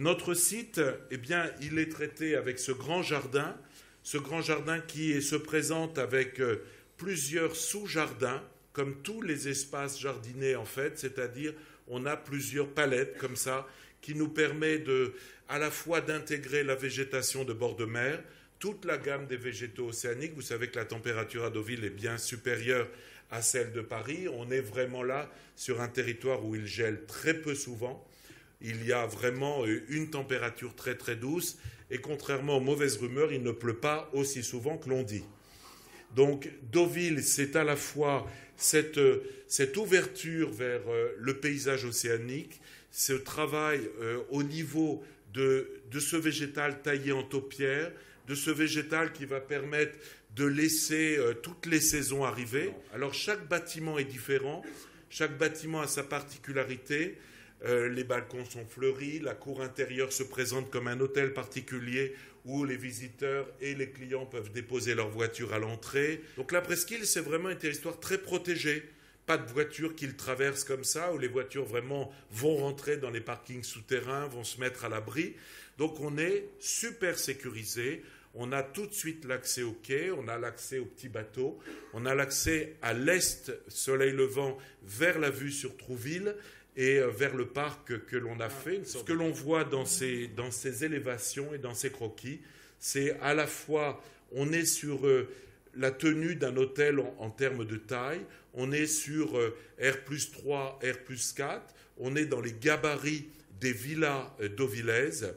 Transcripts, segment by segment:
Notre site, eh bien, il est traité avec ce grand jardin qui se présente avec plusieurs sous-jardins, comme tous les espaces jardinés en fait, c'est-à-dire on a plusieurs palettes comme ça, qui nous permet à la fois d'intégrer la végétation de bord de mer, toute la gamme des végétaux océaniques. Vous savez que la température à Deauville est bien supérieure à celle de Paris. On est vraiment là sur un territoire où il gèle très peu souvent. Il y a vraiment une température très très douce et contrairement aux mauvaises rumeurs, il ne pleut pas aussi souvent que l'on dit. Donc Deauville, c'est à la fois cette ouverture vers le paysage océanique, ce travail au niveau de ce végétal taillé en taupière, de ce végétal qui va permettre de laisser toutes les saisons arriver. Alors chaque bâtiment est différent, chaque bâtiment a sa particularité. Les balcons sont fleuris, la cour intérieure se présente comme un hôtel particulier où les visiteurs et les clients peuvent déposer leur voiture à l'entrée. Donc la presqu'île, c'est vraiment un territoire très protégé. Pas de voitures qui le traversent comme ça, où les voitures vraiment vont rentrer dans les parkings souterrains, vont se mettre à l'abri. Donc on est super sécurisé. On a tout de suite l'accès au quai, on a l'accès aux petits bateaux, on a l'accès à l'est, soleil levant, vers la vue sur Trouville et vers le parc que l'on a fait. Ce que l'on voit dans ces élévations et dans ces croquis, c'est à la fois, on est sur la tenue d'un hôtel en termes de taille, on est sur R+3, R+4, on est dans les gabarits des villas deauvillaises.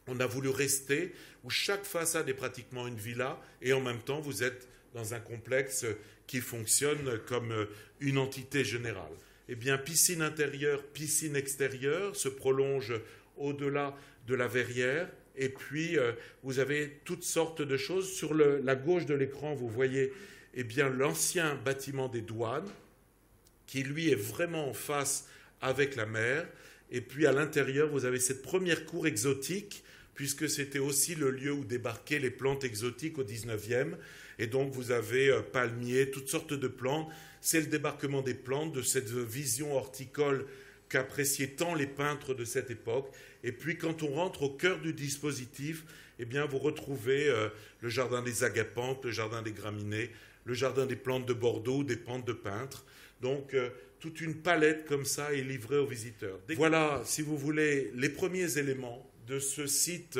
On a voulu rester où chaque façade est pratiquement une villa et en même temps vous êtes dans un complexe qui fonctionne comme une entité générale. Eh bien, piscine intérieure, piscine extérieure se prolonge au-delà de la verrière. Et puis, vous avez toutes sortes de choses. Sur la gauche de l'écran, vous voyez eh bien, l'ancien bâtiment des douanes, qui lui est vraiment en face avec la mer. Et puis, à l'intérieur, vous avez cette première cour exotique, puisque c'était aussi le lieu où débarquaient les plantes exotiques au 19e. Et donc, vous avez palmiers, toutes sortes de plantes. C'est le débarquement des plantes, de cette vision horticole qu'appréciaient tant les peintres de cette époque. Et puis, quand on rentre au cœur du dispositif, eh bien, vous retrouvez le jardin des agapantes, le jardin des graminées, le jardin des plantes de Bordeaux, des plantes de peintres. Donc, toute une palette comme ça est livrée aux visiteurs. Voilà, si vous voulez, les premiers éléments de ce site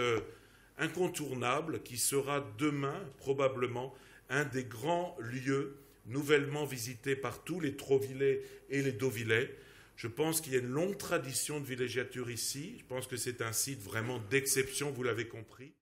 incontournable qui sera demain, probablement, un des grands lieux nouvellement visités par tous les Trouvillais et les Deauvillais. Je pense qu'il y a une longue tradition de villégiature ici. Je pense que c'est un site vraiment d'exception, vous l'avez compris.